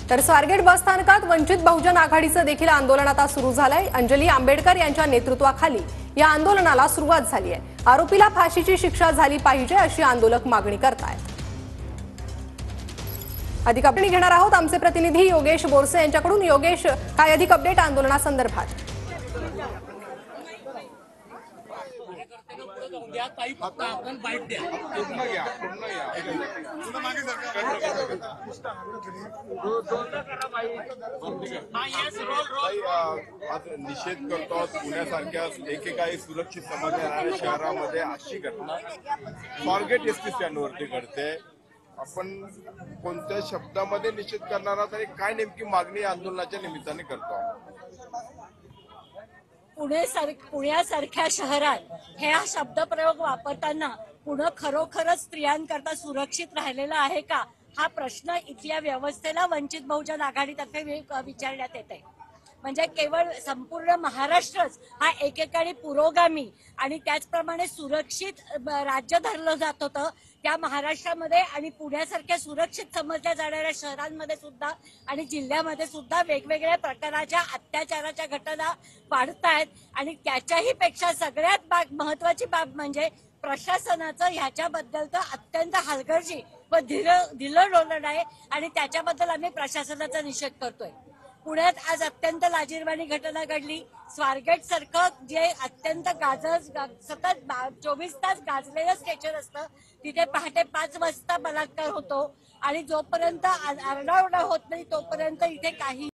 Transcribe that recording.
तर स्वारगेट बस स्थानकात वंचित बहुजन आघाडीचं देखील आंदोलन आता सुरू झालंय। अंजली आंबेडकर यांच्या नेतृत्वाखाली या आंदोलनाला सुरुवात झाली आहे। आरोपीला फाशीची शिक्षा झाली पाहिजे अशी आंदोलक मागणी करतायत। अधिक अपडेट घेणार आहोत आमचे प्रतिनिधी योगेश बोरसे यांच्याकडून। योगेश, काय अधिक अपडेट आंदोलनासंदर्भात? निषेध करतो पुण्यासारख्या एकेकाळी सुरक्षित समजणाऱ्या शहरामध्ये अशी घटना स्वारगेट एसटी स्टँडवरती घडते। आपण कोणत्या शब्दामध्ये निषेध करणार आहात आणि काय नेमकी मागणी आंदोलनाच्या निमित्ताने करतो? पुण्यासारख्या शहरात हे हा शब्दप्रयोग वापरताना पुणे खरोखरच स्त्रियांकरता सुरक्षित राहिलेला आहे का, हा प्रश्न इथल्या व्यवस्थेला वंचित बहुजन आघाडीतर्फे विचारण्यात येत आहे। म्हणजे केवळ संपूर्ण महाराष्ट्रच हा एकेकाळी पुरोगामी आणि त्याचप्रमाणे सुरक्षित राज्य धरलं जात होतं, त्या महाराष्ट्रामध्ये आणि पुण्यासारख्या सुरक्षित समजल्या जाणाऱ्या शहरांमध्ये सुद्धा आणि जिल्ह्यामध्ये सुद्धा वेगवेगळ्या प्रकारच्या अत्याचाराच्या घटना वाढत आहेत। आणि त्याच्याही पेक्षा सगळ्यात महत्वाची बाब म्हणजे प्रशासनाचं ह्याच्याबद्दलचं अत्यंत हलगर्जी व ढिलं धोरण आहे आणि त्याच्याबद्दल आम्ही प्रशासनाचा निषेध करतोय। पुण्यात आज अत्यंत लाजिरवाणी घटना घडली। स्वारगेट सारखं जे अत्यंत सतत 24 तास गाजलेलं स्टेशन असतं, तिथे पहाटे 5 वाजता बलात्कार होतो आणि जोपर्यंत आरडाओरडा होत नाही तोपर्यंत इथे काही